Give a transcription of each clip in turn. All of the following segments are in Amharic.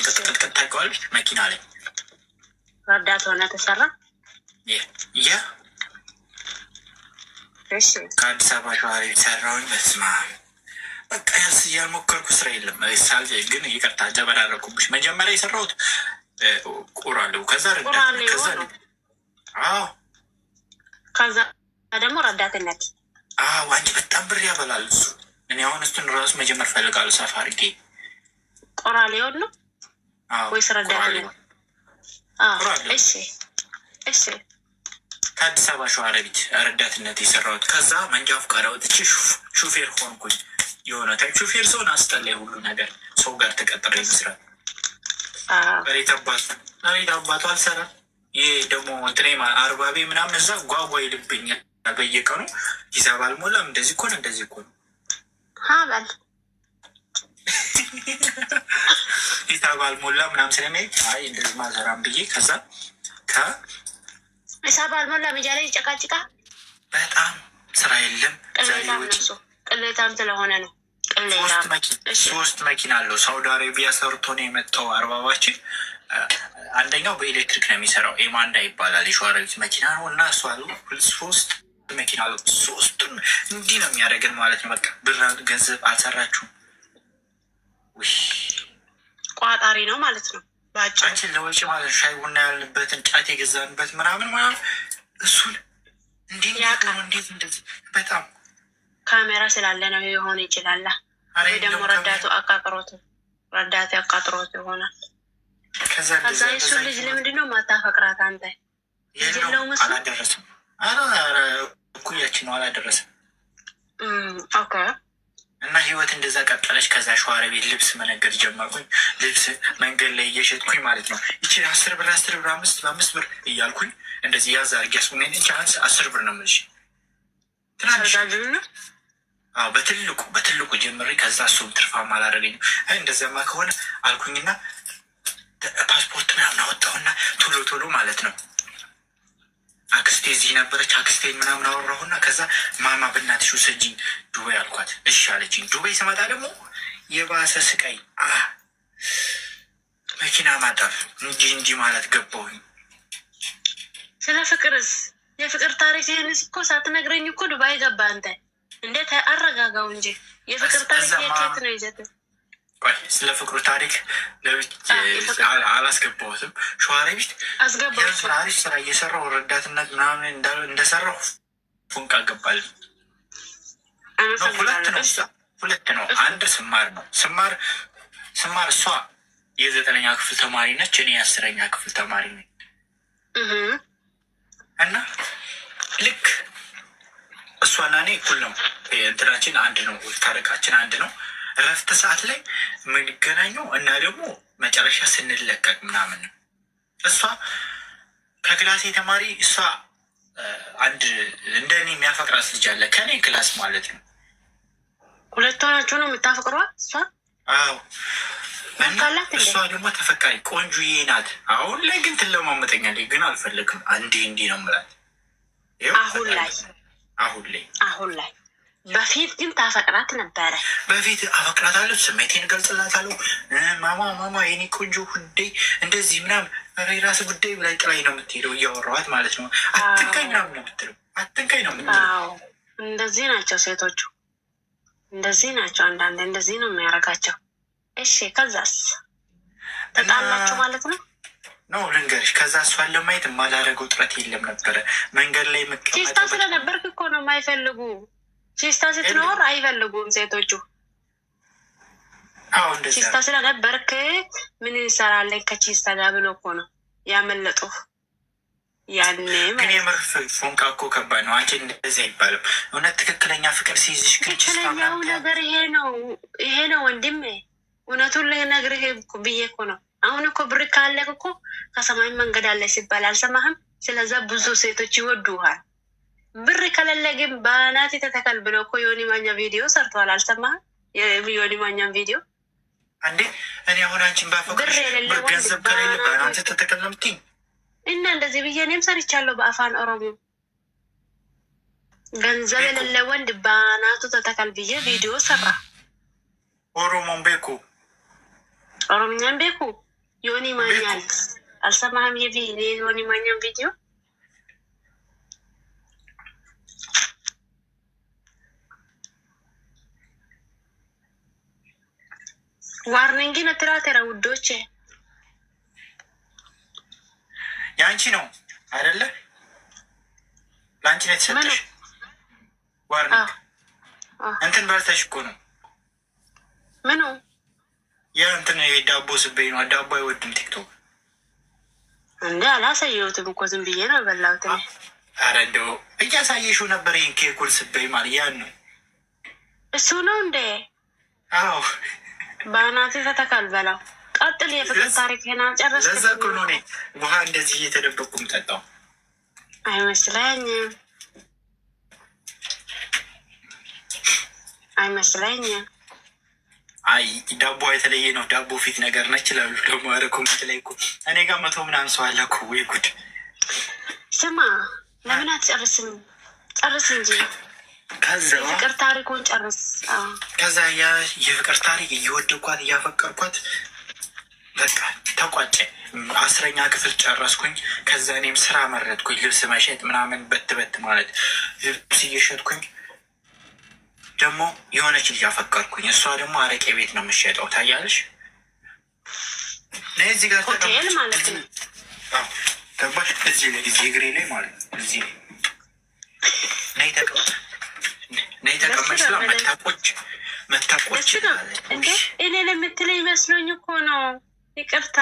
ቅጥቅጥቅጥ ታውቀዋለች። መኪና ላይ ረዳት ሆነ ተሰራ። ከአዲስ አበባ ሸዋሬ ሰራውኝ። በስመ አብ በቃ ያስ ያልሞከርኩ ስራ የለም። ግን ይቅርታ ጀበራረኩብሽ። መጀመሪያ የሰራሁት ቁራሌው፣ ከዛ ከዛ ደግሞ ረዳትነት። አንቺ በጣም ብር ያበላል እሱ። እኔ አሁን እሱን ራሱ መጀመር ፈልጋለሁ። ሰፋ አድርጌ ቁራሌውን ነው ወይስ ረዳትነት? እሺ ከአዲስ አበባ ሸዋሮቢት ረዳትነት የሰራሁት። ከዛ መንጃ ፈቃድ አውጥቼ ሹፌር ሆንኩኝ። የሆነ ሹፌር ሰውን አስጠላይ ሁሉ ነገር ሰው ጋር ተቀጥሬ መስራት። መሬት አባቱ አልሰራም። ይህ ደግሞ እንትኔ አርባቤ ምናምን እዛ ጓጓ ይልብኛል በየቀኑ። ሂሳብ አልሞላም። እንደዚህ እኮ ነው እንደዚህ እኮ ነው ሀበል ሂሳብ አልሞላ ምናምን ስለሚል አይ እንደዚህ ማዘራም ብዬ ከዛ ሂሳብ አልሞላ መጃላ ጨቃጭቃ በጣም ስራ የለም። ቅሌታም ስለሆነ ነው። ሶስት መኪና አለው። ሳውዲ አረቢያ ሰርቶ ነው የመጣው አርባባችን። አንደኛው በኤሌክትሪክ ነው የሚሰራው። ኤማንዳ ይባላል። የሸዋሮቢት መኪና ነው እና እሱ አሉ ሶስት መኪና አለው። ሶስቱን እንዲህ ነው የሚያደርገን ማለት ነው። በቃ ብር ገንዘብ አልሰራችሁም። ቋጣሪ ነው ማለት ነው። አንቺን ለወጪ ማለት ሻይ ቡና ያልንበትን ጫት የገዛንበት ምናምን ማለት እሱን እንዲህ ነው። እንዴት እንደዚህ በጣም ካሜራ ስላለ ነው የሆነ ይችላል። ወይ ደግሞ ረዳቱ አቃጥሮት ይሆናል። ከዛ እሱ ልጅ ለምንድን ነው ማታፈቅራት አንተ? የለው መስሎ አላደረስም። እኩያችን ነው አላደረስም። ኦኬ እና ህይወት እንደዛ ቀጠለች። ከዛ ሸዋሮቢት ልብስ መነገድ ጀመርኩኝ። ልብስ መንገድ ላይ እየሸጥኩኝ ማለት ነው። ይችን 10 ብር 5 ብር እያልኩኝ እንደዚህ ያዝ አድርጌ ያስኩኝ። ቻንስ 10 ብር ነው የምልሽ። ትናንሽ በትልቁ ጀምሬ ከዛ እሱም ትርፋማ አላደረገኝም። እንደዚያማ ከሆነ አልኩኝና ፓስፖርት ምናምን አወጣሁና ቶሎ ማለት ነው። አክስቴ እዚህ ነበረች። አክስቴ ምናምን አወራሁና ከዛ ማማ በእናትሽ ውሰጂኝ ዱባይ አልኳት። እሺ አለችኝ። ዱባይ ስመጣ ደግሞ የባሰ ስቃይ፣ መኪና ማጠብ እንዲህ ማለት ገባሁኝ። ስለ ፍቅርስ የፍቅር ታሪክ ይህንስ እኮ ሳትነግረኝ እኮ ዱባይ ገባ። አንተ እንዴት አረጋጋው እንጂ የፍቅር ታሪክ የት ነው ይዘት? ስለ ፍቅሩ ታሪክ አላስገባሁትም። ሸዋሮቢት አሪፍ ስራ እየሰራሁ ረዳትነት ምናምን እንደሰራሁ ፉንቃ ገባል። ሁለት ነው። አንድ ስማር ነው። ስማር እሷ የ9ኛ ክፍል ተማሪ ነች። እኔ የ10ኛ ክፍል ተማሪ ነኝ። እና ልክ እሷና እኔ እኩል ነው። እንትናችን አንድ ነው። ታሪካችን አንድ ነው። እረፍት ሰዓት ላይ የምንገናኘው እና ደግሞ መጨረሻ ስንለቀቅ ምናምን ነው። እሷ ከክላሴ ተማሪ እሷ አንድ እንደ እኔ የሚያፈቅራት ልጅ አለ ከኔ ክላስ ማለት ነው። ሁለቱ ናቸው ነው የምታፈቅሯት እሷ? አዎ። እሷ ደግሞ ተፈቃሪ ቆንጆዬ ናት። አሁን ላይ ግን ትለማመጠኛለች፣ ግን አልፈለግም። እንዲህ ነው የምላት አሁን ላይ በፊት ግን ታፈቅራት ነበረ። በፊት አፈቅራታለሁ፣ ስሜቴን እገልጽላታለሁ። ማማ የኔ ቆንጆ ሁዴ እንደዚህ ምናምን የራስ ጉዳይ ላይ ጥላኝ ነው የምትሄደው እያወራኋት ማለት ነው። አትንካኝ ምናምን ነው የምትለው። አትንካኝ ነው የምትለው። እንደዚህ ናቸው ሴቶቹ፣ እንደዚህ ናቸው። አንዳንድ እንደዚህ ነው የሚያደርጋቸው። እሺ ከዛስ ተጣላችሁ ማለት ነው? ነው ልንገርሽ። ከዛ እሷን ለማየት የማላደርገው ጥረት የለም ነበረ። መንገድ ላይ ቺስታ ስለነበርክ እኮ ነው የማይፈልጉ። ቺስታ ስትኖር አይፈልጉም ሴቶቹ። ቺስታ ስለነበርክ ምን እንሰራለን ከቺስታ ጋር ብሎ እኮ ነው ያመለጡ። ያኔ ግን የምር ፎንቃ እኮ ከባድ ነው። አንቺ እንደዚህ አይባልም። እውነት ትክክለኛ ፍቅር ሲይዝሽ ግን ትክክለኛው ነገር ይሄ ነው ወንድሜ። እውነቱን ልነግርህ ብዬ እኮ ነው። አሁን እኮ ብር ካለህ እኮ ከሰማይ መንገድ አለ ሲባል አልሰማህም? ስለዛ ብዙ ሴቶች ይወዱሃል። ብር ከሌለ ግን በናት ተተከል ብሎ እኮ ዮኒ ማኛ ቪዲዮ ሰርተዋል። አልሰማህም? የዮኒ ማኛን ቪዲዮ አንዴ እኔ አሁን አንቺን ባፈቅር ገንዘብ ከሌለ በናት ተተከል ነው የምትይኝ? እና እንደዚህ ብዬ እኔም ሰርቻለሁ በአፋን ኦሮሞ። ገንዘብ የሌለ ወንድ በናቱ ተተከል ብዬ ቪዲዮ ሰራ። ኦሮሞን ቤኩ ኦሮምኛን ቤኩ ዮኒ ማኛ አልሰማህም? የዮኒ ማኛን ቪዲዮ ዋርኒንግ ነትራቴራ ውዶቼ የአንቺ ነው አይደለ? ለአንቺ ነው የተሰጠሽ ዋርኒንግ። እንትን በልተሽ እኮ ነው። ምኑ የእንትን የዳቦ ስበይ ነው። ዳቦ አይወድም ቲክቶክ እንዴ? አላሳየሁትም እኮ ዝም ብዬ ነው በላሁት። አረ እንደው እያሳየሽው ነበር። ይህን ኬኩን ስበይ ማለት ያን ነው። እሱ ነው እንዴ? አዎ በአናቴ ፈተካል በላው። ቀጥል። የፍቅር ታሪክ ና ጨረስ። ለዛ እኮ ነው እኔ ውሃ እንደዚህ እየተደበቁ የምጠጣው። አይመስለኝም አይመስለኝም። አይ ዳቦ የተለየ ነው። ዳቦ ፊት ነገር ነች ይላሉ ደግሞ። ኧረ ኮሜንት ላይ እኮ እኔ ጋር 100 ምናምን ሰው አለ እኮ። ወይ ጉድ! ስማ ለምን አትጨርስም? ጨርስ እንጂ ከዛ የፍቅር ታሪኩን ጨርስ። ከዛ የፍቅር ታሪክ እየወደድኳት እያፈቀርኳት በቃ ተቋጨ። 10ኛ ክፍል ጨረስኩኝ። ከዛ እኔም ስራ መረጥኩኝ። ልብስ መሸጥ ምናምን በት ማለት ልብስ እየሸጥኩኝ ደግሞ የሆነች ልጅ አፈቀርኩኝ። እሷ ደግሞ አረቄ ቤት ነው የምትሸጠው። ታያለሽ? እዚህ ጋር ሆቴል ማለት ነው። ገባሽ? እዚህ ላይ እዚህ እግሬ ላይ ማለት ነው። እዚህ ነይ ተቀመጭ ስላ መታቆች እንዴ? እኔ ለምትለኝ መስሎኝ እኮ ነው። ይቅርታ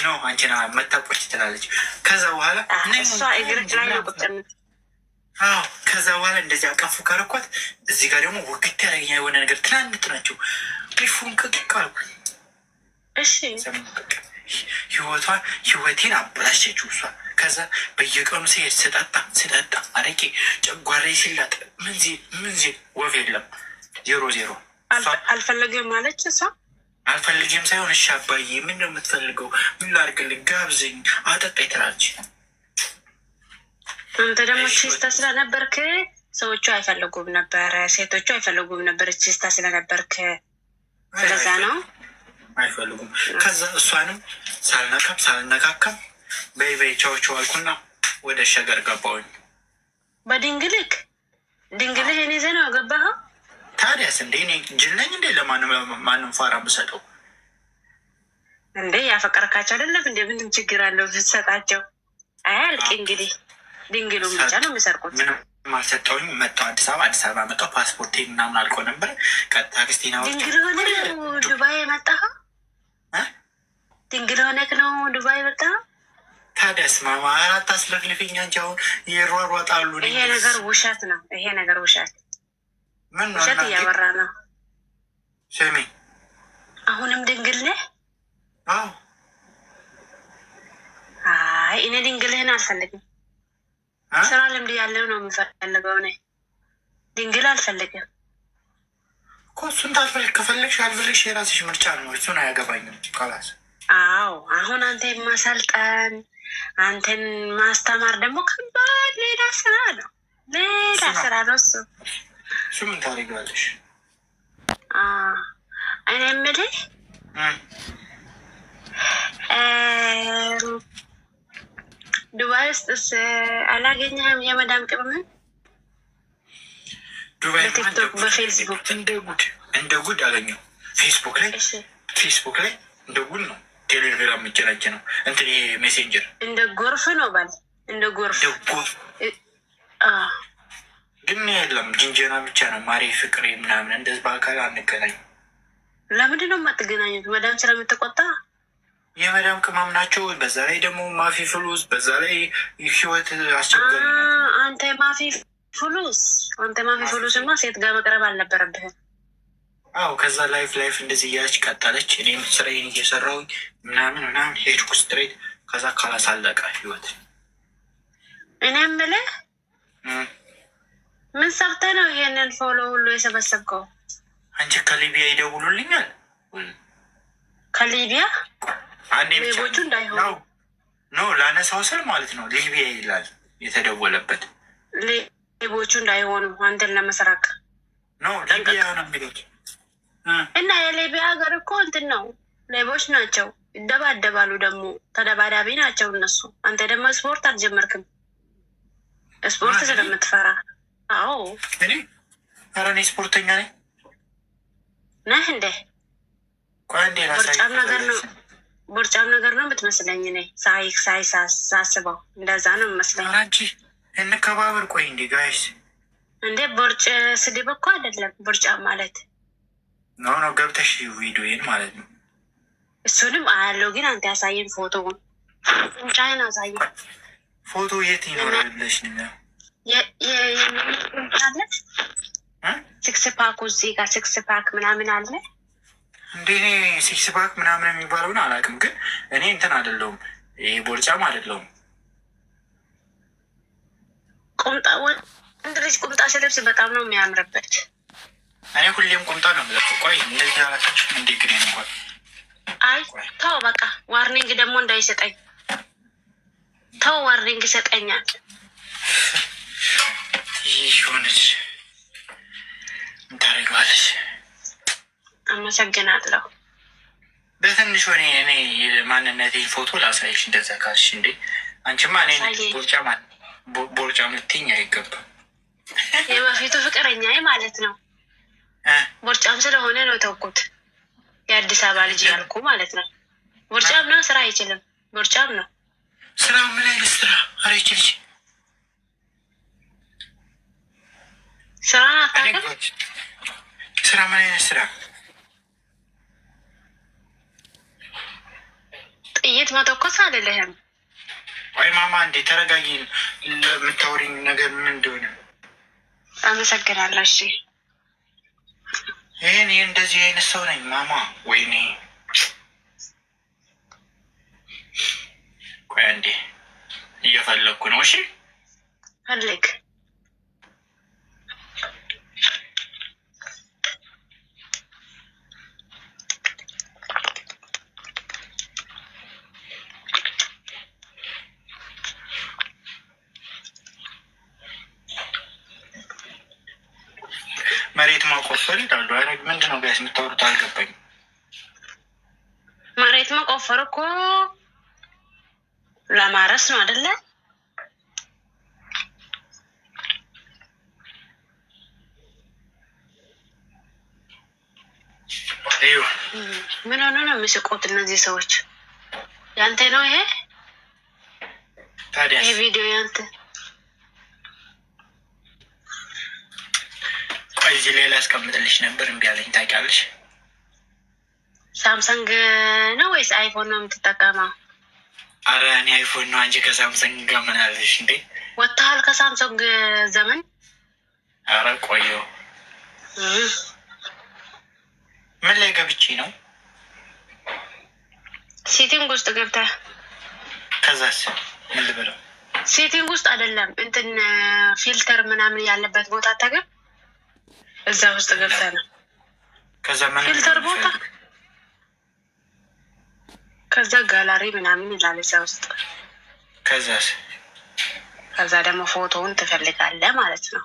ነው አንቺና መታቆች ትላለች። ከዛ በኋላ እሷ እግር ላይ ነው ቁጥምት። አዎ ከዛ በኋላ እንደዚህ አቀፉ ካረኳት እዚህ ጋር ደግሞ ወግት ያደረገኛ የሆነ ነገር ትናንት ናቸው። ፉን ቅቅቃሉ። እሺ ህይወቴን አበላሸችው እሷ። ከዛ በየቀኑ ሲሄድ ስጠጣ አረቄ ጨጓሬ ሲላጥ ምን ወፍ የለም 0 አልፈለግም ማለች እሷ። አልፈልግም ሳይሆን እሺ አባዬ ምን ነው የምትፈልገው? ምን ላድርግልህ? ጋብዘኝ፣ አጠጣኝ ትላለች። አንተ ደግሞ ቺስታ ስለነበርክ ሰዎቹ አይፈልጉም ነበር፣ ሴቶቹ አይፈልጉም ነበር። ቺስታ ስለነበርክ ስለዛ ነው አይፈልጉም። ከዛ እሷንም ሳልነካከም በይ ቻው አልኩና ወደ ሸገር ገባሁኝ። በድንግልህ እኔ ዘና ገባኸው። ታዲያስ እንዴ እኔ ጅል ነኝ እንዴ? ለማንም ፋራ ብሰጠው እንዴ? ያፈቀርካቸው አይደለም እንዴ? ምንም ችግር አለው ብትሰጣቸው? አያልቅ እንግዲህ ድንግሉን ብቻ ነው የሚሰርቁት። ምንም አልሰጠውኝ። መጣሁ አዲስ አበባ መጣሁ። ፓስፖርቴ ምናምን አልቆ ነበር። ቀጥታ ክርስቲና ድንግል ሆነ ዱባይ የመጣኸው? ድንግል ሆነክ ነው ዱባይ የመጣኸው? ታዲያስ ማማ አራት አስለፍልፍኛ እንጂ አሁን ይሯሯጣሉ። ይሄ ነገር ውሸት ነው። ይሄ ነገር ውሸት ውሸት እያወራ ነው። ስሚ አሁንም ድንግል ነህ? አዎ። አይ እኔ ድንግልህን አልፈልግም። ስራ ልምድ ያለው ነው የምፈልገው። እኔ ድንግል አልፈልግም እኮ። እሱን ከፈለግሽ አልፈልግሽ የራስሽ ምርጫ ነው። እሱን አያገባኝም። ካላስ አዎ። አሁን አንተ ማሰልጠን አንተን ማስተማር ደግሞ ከባድ ሌላ ስራ ነው። እሱ ምን ታደርጊዋለሽ? እኔ የምልህ ዱባይ ውስጥስ አላገኘህም? የመዳም ቅመምን ዱባይ በቲክቶክ በፌስቡክ እንደ ጉድ አገኘው። ፌስቡክ ላይ እንደ ጉድ ነው። ቴሌግራም የሚጨናጭ ነው እንትን ሜሴንጀር እንደ ጎርፍ ነው ባል እንደ ጎርፍ ግን የለም። ጅንጀና ብቻ ነው። ማሪ ፍቅሬ ምናምን እንደዚህ በአካል አንገናኝ። ለምንድን ነው የማትገናኙት? መዳም ስለምትቆጣ? የመዳም ቅመም ናቸው። በዛ ላይ ደግሞ ማፊ ፍሉስ፣ በዛ ላይ ህይወት አስቸጋሪ። አንተ ማፊ ፍሉስማ ሴት ጋር መቅረብ አልነበረብህም። አዎ ከዛ ላይፍ እንደዚህ እያለች ቀጠለች። እኔም ስራዬን እየሰራሁኝ ምናምን ሄድኩ ስትሬት። ከዛ ካላሳለቀ ህይወት እኔ የምልህ ምን ሰርተህ ነው ይሄንን ፎሎ ሁሉ የሰበሰብከው? አንቺ ከሊቢያ ይደውሉልኛል። ከሊቢያ ሌቦቹ እንዳይሆኑ ነው ላነሳው ስል ማለት ነው። ሊቢያ ይላል የተደወለበት። ሌቦቹ እንዳይሆኑ አንተን ለመስራቅ ነው ሊቢያ ነው የሚሉት። እና የሊቢያ ሀገር እኮ እንትን ነው፣ ሌቦች ናቸው። ይደባደባሉ። ደግሞ ተደባዳቢ ናቸው እነሱ። አንተ ደግሞ ስፖርት አልጀመርክም፣ ስፖርት ስለምትፈራ። አዎ ኧረ እኔ ስፖርተኛ ነኝ። ነህ እንዴ? ቦርጫም ነገር ነው የምትመስለኝ። እኔ ሳስበው እንደዛ ነው የምመስለኝ። አንቺ እንከባበር። ቆይ እንዴ ጋይስ፣ እንዴ ቦርጭ ስድብ እኮ አይደለም። ቦርጫ ማለት ነው ገብተሽ ቪዲዮዬን ማለት ነው። እሱንም አያለው፣ ግን አንተ ያሳየን ፎቶውን ቁንጫዬን አሳየን። ፎቶ የት ይኖራል ብለሽ ነው? ሲክስ ፓክ እዚህ ጋር ሲክስ ፓክ ምናምን አለ እንዴ? እኔ ሲክስ ፓክ ምናምን የሚባለውን አላውቅም፣ ግን እኔ እንትን አይደለሁም፣ ይሄ ቦርጫም አይደለሁም። ቁምጣ ወንድ ልጅ ቁምጣ ሲለብስ በጣም ነው የሚያምርበት። እኔ ሁሌም ቁምጣ ነው የምለብሰው። ቆይ እንደዚህ አላሳችሁም እንዴ? ግን እንኳን አይ ተው በቃ፣ ዋርኒንግ ደግሞ እንዳይሰጠኝ ተው። ዋርኒንግ ይሰጠኛል። ይህ ሆነች ታደርገዋለች። አመሰግናለሁ። በትንሹ እኔ ማንነቴን ፎቶ ላሳይሽ እንደዛ ካልሽ እንዴ? አንቺማ እኔ ቦርጫ ምትኝ አይገባም። የበፊቱ ፍቅረኛ ማለት ነው። ቦርጫም ስለሆነ ነው ተውኩት። የአዲስ አበባ ልጅ ያልኩ ማለት ነው። ቦርጫም ነው፣ ስራ አይችልም። ቦርጫም ነው ስራ። ምን አይነት ስራ? ኧረ ይችልች ስራ አታውቅም? ስራ ምን አይነት ስራ? ጥይት መተኮስ አይደለህም? ወይ ማማ እንዴ ተረጋጊ። የምታወሪኝ ነገር ምን እንደሆነ አመሰግናለሁ። እሺ ይህን እንደዚህ አይነት ሰው ነኝ ማማ። ወይኔ ቆይ አንዴ እየፈለግኩ ነው። እሺ ፈልግ። መሬት መቆፈር ይላሉ። አረ ምንድን ነው ጋይስ የምታወሩት? አልገባኝም። መሬት መቆፈር እኮ ለማረስ ነው አይደለ? ምን ሆነ ነው የሚስቁት እነዚህ ሰዎች? ያንተ ነው ይሄ? ታዲያ ይሄ ቪዲዮ ያንተ? እዚህ ሌላ አስቀምጥልሽ ነበር እምቢ አለኝ። ታውቂያለሽ? ሳምሰንግ ነው ወይስ አይፎን ነው የምትጠቀመው? አረ እኔ አይፎን ነው። አንቺ ከሳምሰንግ ጋር ምን አለሽ እንዴ? ወጥተሃል ከሳምሰንግ ዘመን? አረ ቆየው። ምን ላይ ገብቼ ነው? ሴቲንግ ውስጥ ገብተህ። ከዛስ ምን ልበለው? ሴቲንግ ውስጥ አይደለም እንትን ፊልተር ምናምን ያለበት ቦታ አታገብ። እዛ ውስጥ ገብተህ ነው። ከዛ ምን ፊልተር ቦታ፣ ከዛ ጋላሪ ምናምን ይላል እዛ ውስጥ። ከዛስ? ከዛ ደግሞ ፎቶውን ትፈልጋለህ ማለት ነው።